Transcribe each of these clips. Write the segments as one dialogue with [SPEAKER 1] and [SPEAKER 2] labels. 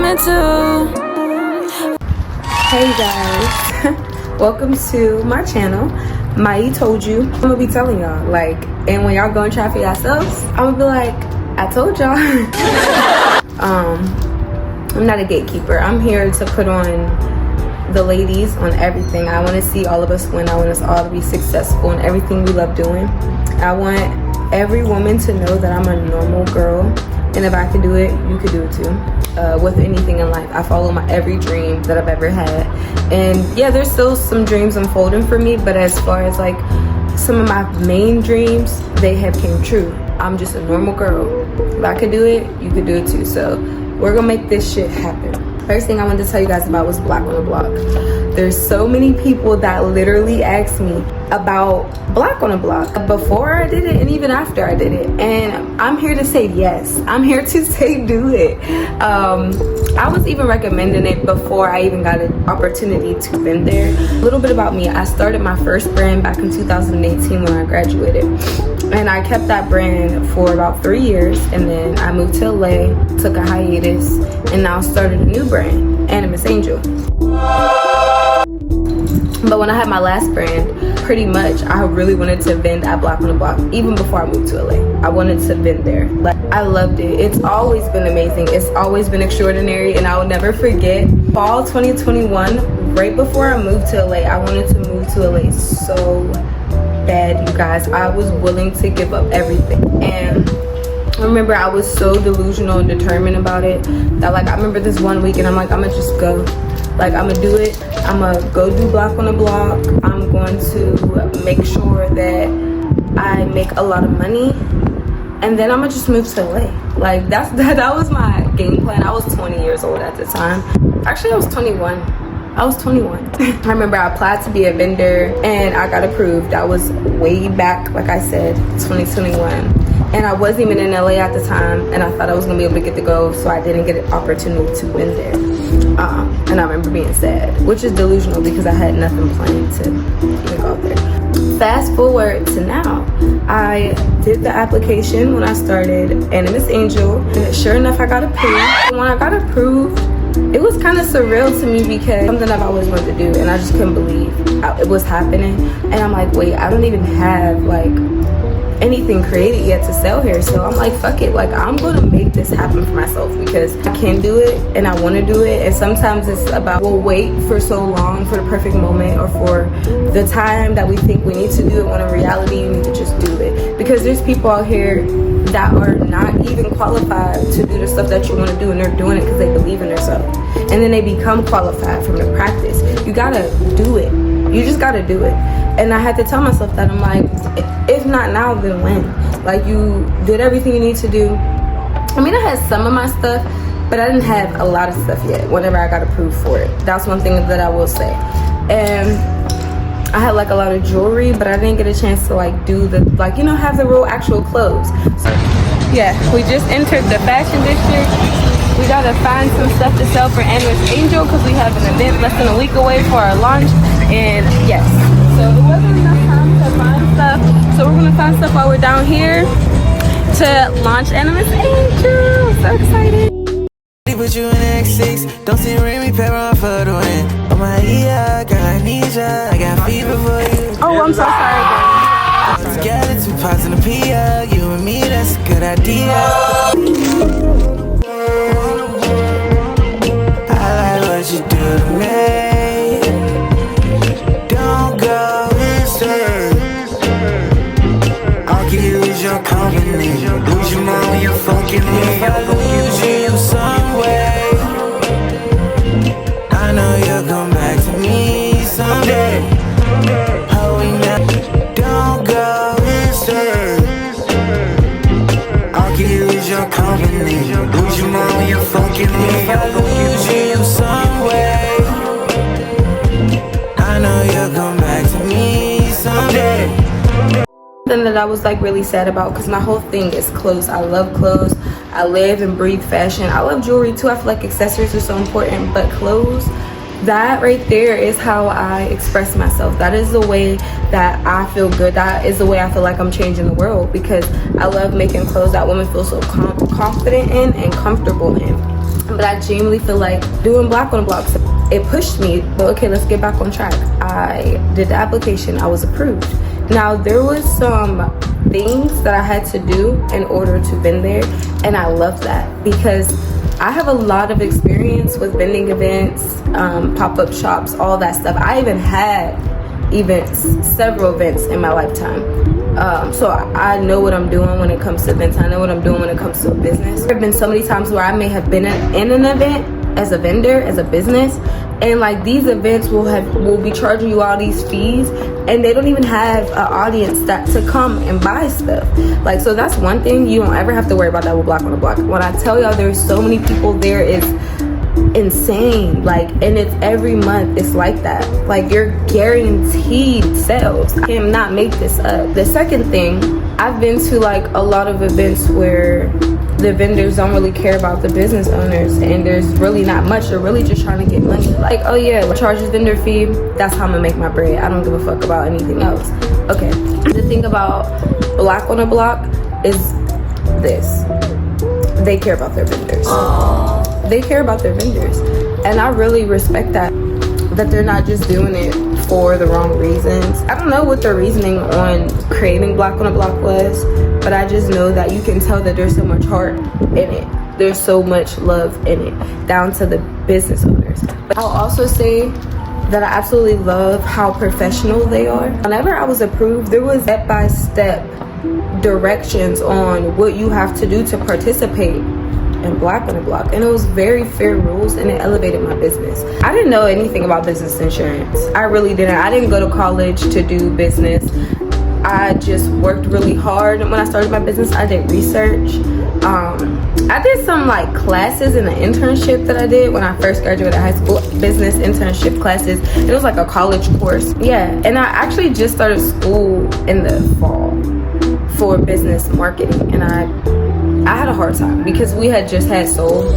[SPEAKER 1] meant to. Hey guys, welcome to my channel. Mai told you. I'm gonna be telling y'all, like, and when y'all go and try for yourselves, I'm gonna be like, I told y'all. I'm not a gatekeeper. I'm here to put on the ladies on everything. I want to see all of us win. I want us all to be successful in everything we love doing. I want every woman to know that I'm a normal girl, and if I can do it, you can do it too. With anything in life, I follow my every dream that I've ever had, and yeah, there's still some dreams unfolding for me, but as far as like some of my main dreams, they have came true. I'm just a normal girl. If I could do it, you could do it too. So we're gonna make this shit happen. First thing I wanted to tell you guys about was Black on the Block. There's so many people that literally asked me about Black on the Block before I did it and even after I did it. And I'm here to say yes. I'm here to say do it. I was even recommending it before I even got an opportunity to vend there. A little bit about me. I started my first brand back in 2018 when I graduated. And I kept that brand for about 3 years, and then I moved to LA, took a hiatus, and now started a new brand, Animus Angel. But when I had my last brand, pretty much I really wanted to vend at Black on the Block. Even before I moved to LA, I wanted to vend there. Like, I loved it. It's always been amazing. It's always been extraordinary, and I will never forget fall 2021, right before I moved to LA. I wanted to move to LA so bad, you guys. I was willing to give up everything, and I remember I was so delusional and determined about it that, like, I remember this one week and I'm like, I'm gonna just go. Like, I'm gonna do it. I'm gonna go do Black on the Block. I'm going to make sure that I make a lot of money, and then I'm gonna just move to LA. Like, that was my game plan. I was 20 years old at the time. Actually, I was 21. I I remember I applied to be a vendor and I got approved. That was way back, like I said, 2021. And I wasn't even in LA at the time, and I thought I was gonna be able to get to go, so I didn't get an opportunity to vend there. And I remember being sad, which is delusional because I had nothing planned to even go there. Fast forward to now. I did the application when I started Animus Angel, and sure enough, I got approved. And when I got approved, it was kind of surreal to me because something I've always wanted to do, and I just couldn't believe it was happening. And I'm like, wait, I don't even have like anything created yet to sell here. So I'm like, fuck it, like, I'm gonna make this happen for myself because I can do it and I want to do it. And sometimes it's about, we'll wait for so long for the perfect moment or for the time that we think we need to do it, when in reality you need to just do it. Because there's people out here that are not even qualified to do the stuff that you want to do, and they're doing it because they believe in themselves, and then they become qualified from the practice. You gotta do it. You just gotta do it. And I had to tell myself that. I'm like, if not now, then when? Like, you did everything you need to do. I mean, I had some of my stuff, but I didn't have a lot of stuff yet whenever I got approved for it. That's one thing that I will say. And I had like a lot of jewelry, but I didn't get a chance to like do the, like, you know, have the real actual clothes. So, yeah, we just entered the fashion district. We gotta find some stuff to sell for Animus Angel because we have an event less than a week away for our launch. And yes, so it wasn't enough time to find stuff. So we're gonna find stuff while we're down here to launch Animus Angel. So excited.
[SPEAKER 2] Put you in X6, don't see Remy Pepper on for the win. Oh my yeah, girl, I need ya. I got fever for you.
[SPEAKER 1] Oh, I'm so sorry, girl.
[SPEAKER 2] Together, 2 pots in a Pia. You and me, that's a good idea. I like what you do to me. Don't go insane. I'll use your company. Lose your mind when you're fucking me. I lose you some way. I know you'll come back to me someday. Oh, we never. Don't go insane. I'll use your company. Lose your mind when you're fucking me. I lose you some way. I know you'll come back to me someday.
[SPEAKER 1] Something that I was like really sad about, because my whole thing is clothes. I love clothes. I live and breathe fashion. I love jewelry too. I feel like accessories are so important, but clothes, that right there is how I express myself. That is the way that I feel good. That is the way I feel like I'm changing the world, because I love making clothes that women feel so confident in and comfortable in. But I genuinely feel like doing Black on the Block, it pushed me. But okay, let's get back on track. I did the application. I was approved. Now, there was some things that I had to do in order to vend there, and I love that because I have a lot of experience with vending events, pop-up shops, all that stuff. I even had events, several events in my lifetime. So I know what I'm doing when it comes to events. I know what I'm doing when it comes to a business. There have been so many times where I may have been in an event as a vendor, as a business, and like these events will be charging you all these fees, and they don't even have an audience to come and buy stuff. Like, so that's one thing you don't ever have to worry about that with Black on the Block. When I tell y'all there's so many people there, it's insane. Like, and it's every month it's like that. Like, you're guaranteed sales. I cannot make this up. The second thing, I've been to like a lot of events where the vendors don't really care about the business owners, and there's really not much. They're really just trying to get money. Like, oh yeah, charge this vendor fee, that's how I'm gonna make my bread. I don't give a fuck about anything else. Okay, the thing about Black on the Block is this: they care about their vendors. They care about their vendors, and I really respect that they're not just doing it for the wrong reasons. I don't know what their reasoning on creating Black on the Block was, but I just know that you can tell that there's so much heart in it. There's so much love in it, down to the business owners. But I'll also say that I absolutely love how professional they are. Whenever I was approved, there was step-by-step directions on what you have to do to participate in Black on the Block, and it was very fair rules, and it elevated my business. I didn't know anything about business insurance. I really didn't. I didn't go to college to do business. I just worked really hard. When I started my business, I did research. I did some like classes in the internship that I did when I first graduated high school, business internship classes. It was like a college course. Yeah, and I actually just started school in the fall for business marketing, and I had a hard time because we had just had sold.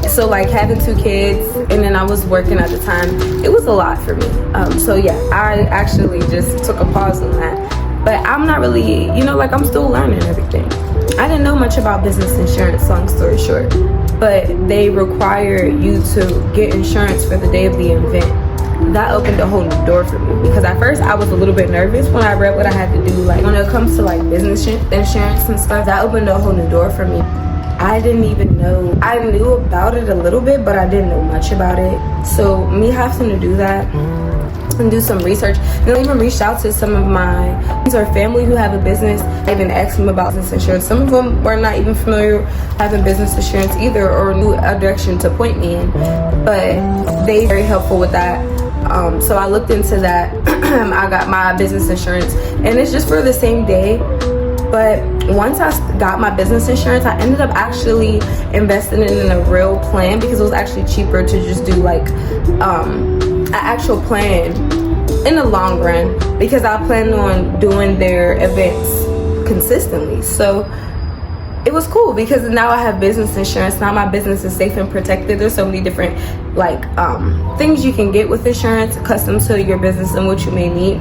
[SPEAKER 1] So like having 2 kids, and then I was working at the time, it was a lot for me. So yeah, I actually just took a pause on that. But I'm not really, like I'm still learning everything. I didn't know much about business insurance, long story short, but they require you to get insurance for the day of the event. That opened a whole new door for me, because at first I was a little bit nervous when I read what I had to do. Like when it comes to like business insurance and stuff, that opened a whole new door for me. I didn't even know. I knew about it a little bit, but I didn't know much about it. So me having to do that and do some research, and I even reached out to some of my friends or family who have a business. I even asked them about business insurance. Some of them were not even familiar having business insurance either, or knew a direction to point me in, but they were very helpful with that. So I looked into that. I got my business insurance, and it's just for the same day. But once I got my business insurance, I ended up actually investing in a real plan, because it was actually cheaper to just do like an actual plan in the long run, because I planned on doing their events consistently. So it was cool, because now I have business insurance. Now my business is safe and protected. There's so many different like things you can get with insurance custom to your business and what you may need,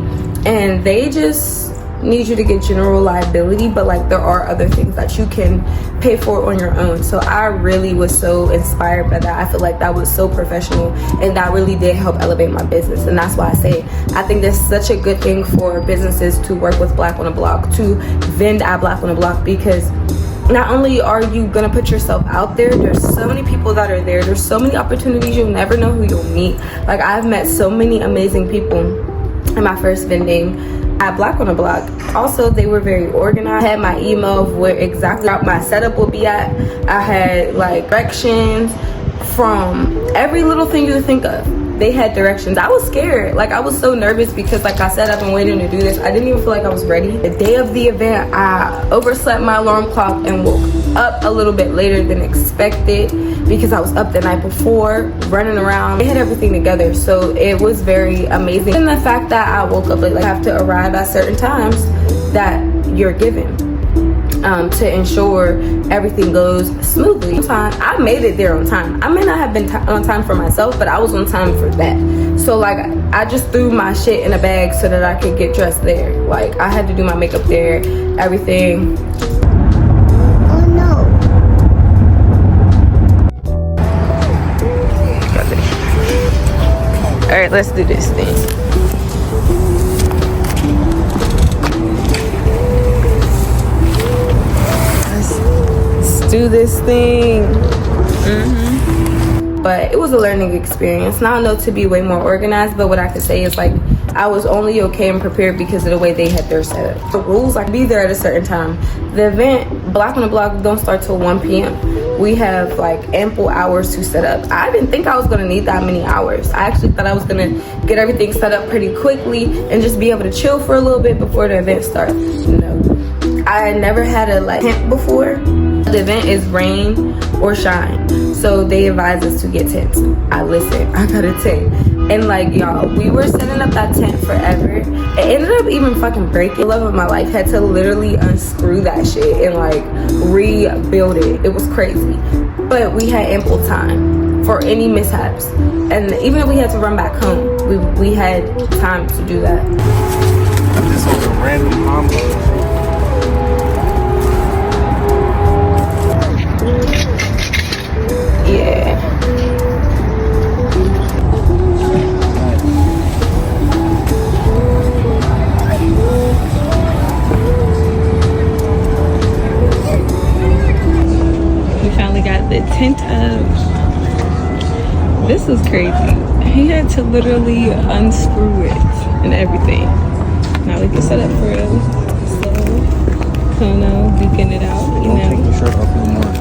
[SPEAKER 1] and they just need you to get general liability, but like there are other things that you can pay for on your own. So I really was so inspired by that. I feel like that was so professional, and that really did help elevate my business. And that's why I say I think there's such a good thing for businesses to work with Black on the Block, to vend at Black on the Block, because not only are you gonna put yourself out there, there's so many people that are there. There's so many opportunities. You'll never know who you'll meet. Like I've met so many amazing people in my first vending at Black on the Block. Also, they were very organized. I had my email of where exactly my setup will be at. I had like directions from every little thing you would think of. They had directions. I was scared. Like I was so nervous, because like I said, I've been waiting to do this. I didn't even feel like I was ready. The day of the event, I overslept my alarm clock and woke up a little bit later than expected, because I was up the night before running around. They had everything together, so it was very amazing. And the fact that I woke up late, like I have to arrive at certain times that you're given to ensure everything goes smoothly. I made it there on time. I may not have been on time for myself, but I was on time for that. So like I just threw my shit in a bag so that I could get dressed there. Like I had to do my makeup there, everything.
[SPEAKER 3] Oh no.
[SPEAKER 1] let's do this thing. Let's do this thing. But it was a learning experience. Now I know to be way more organized, but what I could say is like I was only okay and prepared because of the way they had their setup. The rules, like be there at a certain time. The event, Black on the Block, don't start till 1 p.m. We have like ample hours to set up. I didn't think I was gonna need that many hours. I actually thought I was gonna get everything set up pretty quickly and just be able to chill for a little bit before the event starts. No, I never had a like tent before. The event is rain or shine, so they advise us to get tents. I listened, I got a tent. And like y'all, we were setting up that tent forever. It ended up even fucking breaking. The love of my life had to literally unscrew that shit and like rebuild it. It was crazy. But we had ample time for any mishaps. And even if we had to run back home, we had time to do that.
[SPEAKER 3] This was a random combo.
[SPEAKER 1] Yeah. We finally got the tent up. This was crazy. He had to literally unscrew it and everything. Now we can set up for real. So, I don't know, beacon it out, you know.
[SPEAKER 3] Take your shirt off no more.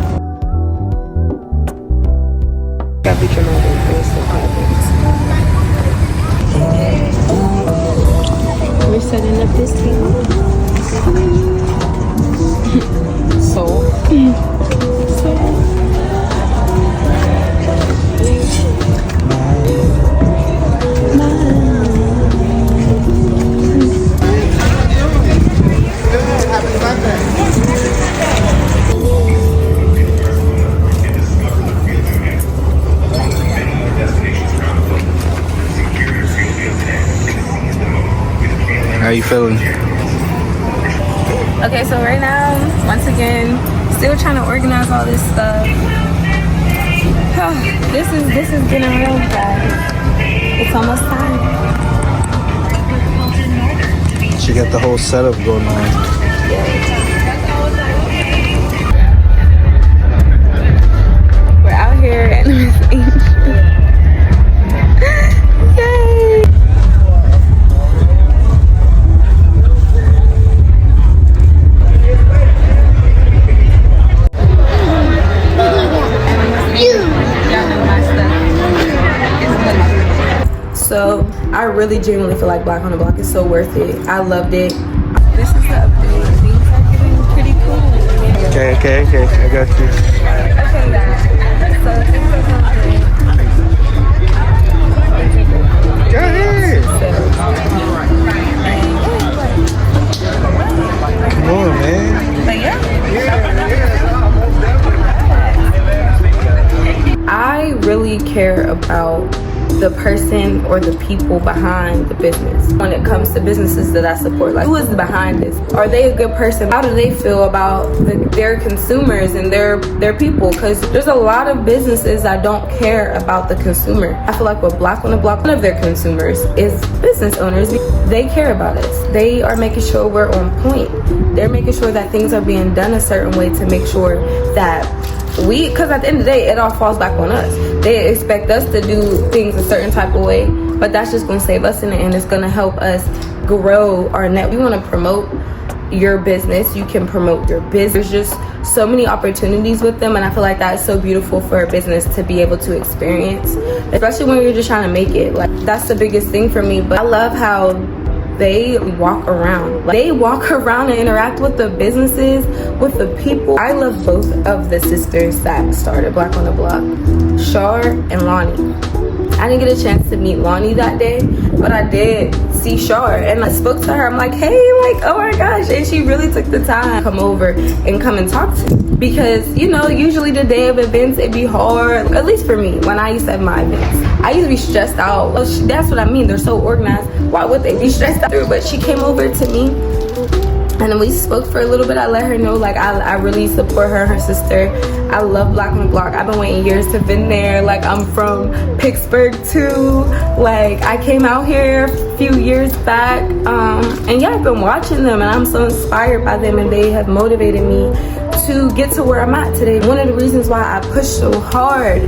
[SPEAKER 1] Got picture my face so we're setting up this table.
[SPEAKER 3] How you feeling?
[SPEAKER 1] Okay, so right now, once again, still trying to organize all this stuff. This is getting real, guys. It's almost time.
[SPEAKER 3] She got the whole setup going on.
[SPEAKER 1] We're out here at Miss Angel. Yay! So I really genuinely feel like Black on the Block is so worth it. I loved it. This is the update. Things are getting pretty cool.
[SPEAKER 3] Okay, I got you.
[SPEAKER 1] Okay, guys. So things are going good.
[SPEAKER 3] Go ahead. Come on, man.
[SPEAKER 1] But yeah. I really care about the person or the people behind the business. When it comes to businesses that I support, like who is behind this? Are they a good person? How do they feel about their consumers and their people? Because there's a lot of businesses that don't care about the consumer. I feel like with Black on the Block, one of their consumers is business owners. They care about us. They are making sure we're on point. They're making sure that things are being done a certain way to make sure that because at the end of the day, it all falls back on us. They expect us to do things a certain type of way, but that's just going to save us in the end. It's going to help us grow our net. We want to promote your business. You can promote your business. There's just so many opportunities with them, and I feel like that's so beautiful for a business to be able to experience, especially when you're just trying to make it. Like, that's the biggest thing for me. But I love how they walk around. Like, they walk around and interact with the businesses, with the people. I love both of the sisters that started Black on the Block, Shar and Lonnie. I didn't get a chance to meet Lonnie that day, but I did see Shar, and I spoke to her. I'm like, hey, like, oh my gosh. And she really took the time to come over and come and talk to me. Because, you know, usually the day of events, it'd be hard. At least for me, when I used to have my events, I used to be stressed out. Well, that's what I mean. They're so organized. Why would they be stressed out? But she came over to me And then we spoke for a little bit. I let her know like I really support her and her sister. I love Black on the Block. I've been waiting years to been there. Like, I'm from Pittsburgh too. Like, I came out here a few years back. And yeah, I've been watching them and I'm so inspired by them, and they have motivated me to get to where I'm at today. One of the reasons why I pushed so hard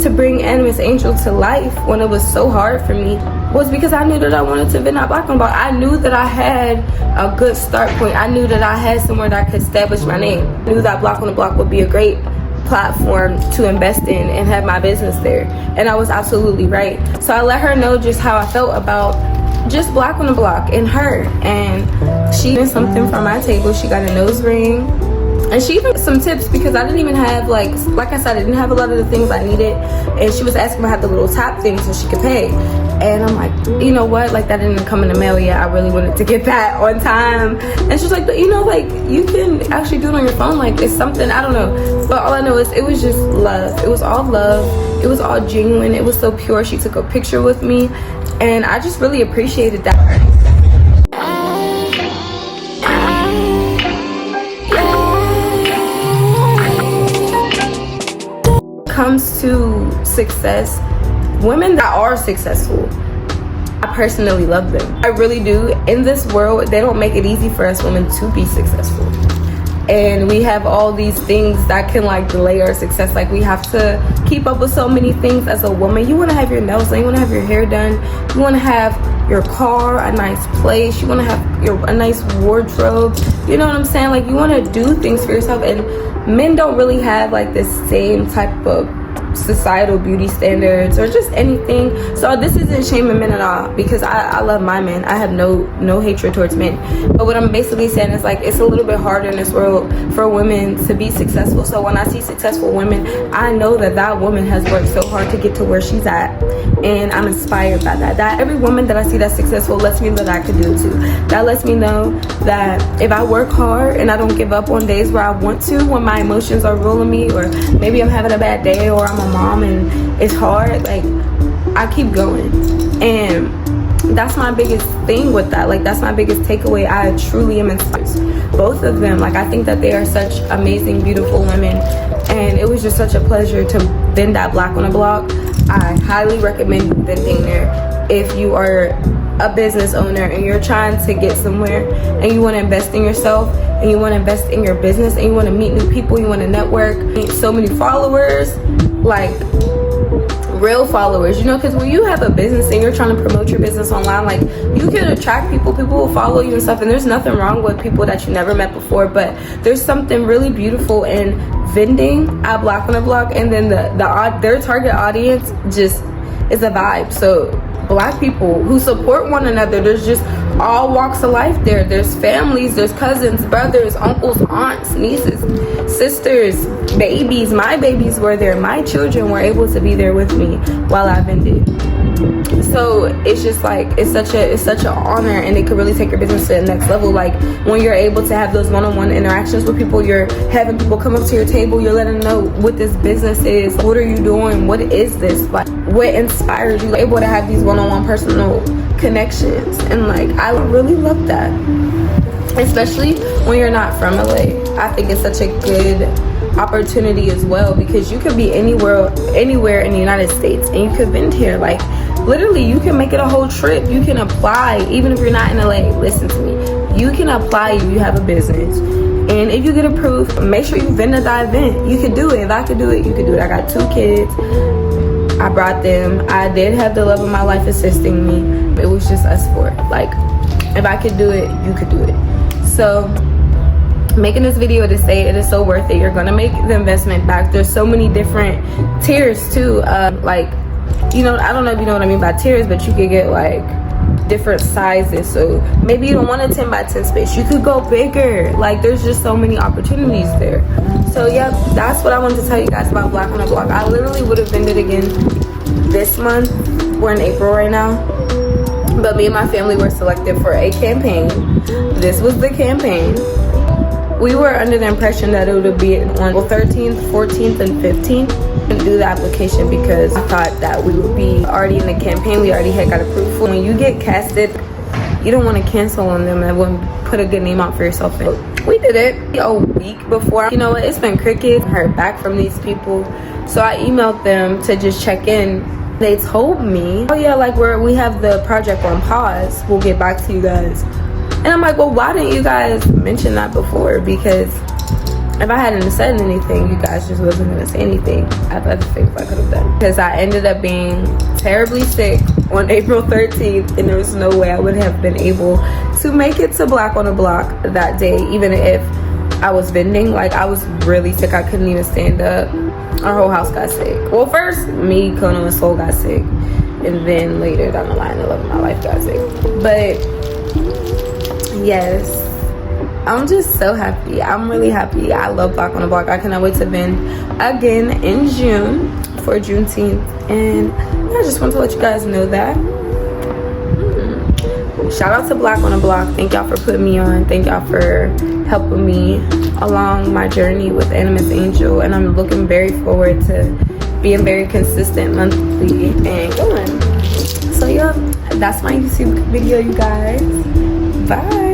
[SPEAKER 1] to bring Animus Angel to life when it was so hard for me was because I knew that I wanted to vend at Black on the Block. I knew that I had a good start point. I knew that I had somewhere that I could establish my name. I knew that Black on the Block would be a great platform to invest in and have my business there. And I was absolutely right. So I let her know just how I felt about just Black on the Block and her. And she did something from my table. She got a nose ring. And she even some tips because I didn't even have like I said, I didn't have a lot of the things I needed. And she was asking if I had the little tap thing so she could pay. And I'm like, you know what? Like, that didn't come in the mail yet. I really wanted to get that on time. And she's like, but you know, like, you can actually do it on your phone. Like, it's something, I don't know. But all I know is it was just love. It was all love. It was all genuine. It was so pure. She took a picture with me. And I just really appreciated that. Comes to success, women that are successful, I personally love them. I really do. In this world, they don't make it easy for us women to be successful. And we have all these things that can like delay our success. Like, we have to keep up with so many things as a woman. You want to have your nails done, you want to have your hair done, you want to have your car, a nice place, you want to have a nice wardrobe. You know what I'm saying? Like, you want to do things for yourself. And men don't really have like the same type of societal beauty standards or just anything. So this isn't shaming men at all, because I love my men. I have no hatred towards men. But what I'm basically saying is, like, it's a little bit harder in this world for women to be successful. So when I see successful women, I know that that woman has worked so hard to get to where she's at, and I'm inspired by that. That every woman that I see that's successful lets me know that I can do it too. That lets me know that if I work hard and I don't give up on days where I want to, when my emotions are ruling me, or maybe I'm having a bad day, or I'm a mom and it's hard, like, I keep going. And that's my biggest thing with that. Like, that's my biggest takeaway. I truly am inspired. Both of them, like, I think that they are such amazing, beautiful women, and it was just such a pleasure to vend at Black on the Block. I highly recommend vending there if you are a business owner and you're trying to get somewhere and you want to invest in yourself and you want to invest in your business and you want to meet new people, you want to network, meet so many followers, like real followers, you know, because when you have a business and you're trying to promote your business online, like, you can attract people will follow you and stuff, and there's nothing wrong with people that you never met before, but there's something really beautiful in vending at Black on the Block, and then their target audience just is a vibe. So Black people who support one another, there's just all walks of life there. There's families, there's cousins, brothers, uncles, aunts, nieces, sisters, babies. My babies were there. My children were able to be there with me while I vended. So it's just like, it's such an honor, and it could really take your business to the next level. Like, when you're able to have those one-on-one interactions with people, you're having people come up to your table, you're letting them know what this business is, what are you doing, what is this, like, what inspires you, able to have these one-on-one personal connections. And like, I really love that, especially when you're not from LA. I think it's such a good opportunity as well, because you could be anywhere in the United States and you could vend here. Like, literally, you can make it a whole trip. You can apply even if you're not in LA. Listen to me, you can apply if you have a business, and if you get approved, make sure you vend at that event. You can do it. If I could do it, you could do it. I got 2 kids, I brought them. I did have the love of my life assisting me. It was just us 4. Like, if I could do it, you could do it. So making this video to say it is so worth it. You're gonna make the investment back. There's so many different tiers too. Like, you know, I don't know if you know what I mean by tiers, but you could get like different sizes. So maybe you don't want a 10 by 10 space, you could go bigger. Like, there's just so many opportunities there. So yeah, that's what I wanted to tell you guys about Black on the Block. I literally would have vended again this month. We're in April right now, but me and my family were selected for a campaign. This was the campaign. We were under the impression that it would be on the 13th, 14th, and 15th and do the application, because I thought that we would be already in the campaign. We already had got approved. When you get casted, you don't want to cancel on them and wouldn't put a good name out for yourself. And we did it a week before. You know what, it's been crickets. Heard back from these people, so I emailed them to just check in. They told me, oh yeah, like we have the project on pause, we'll get back to you guys. And I'm like, well, why didn't you guys mention that before? Because if I hadn't said anything, you guys just wasn't gonna say anything. I have other things I could have done. Because I ended up being terribly sick on April 13th, and there was no way I would have been able to make it to Black on the Block that day, even if I was vending. Like, I was really sick. I couldn't even stand up. Our whole house got sick. Well, first, me, Kono, and Soul got sick. And then later down the line, the love of my life got sick. But, yes. I'm just so happy. I'm really happy. I love Black on the Block. I cannot wait to vend again in June for Juneteenth. And I just want to let you guys know that. Shout out to Black on the Block. Thank y'all for putting me on. Thank y'all for helping me along my journey with Animus Angel. And I'm looking very forward to being very consistent monthly and going. So yeah, that's my YouTube video, you guys. Bye.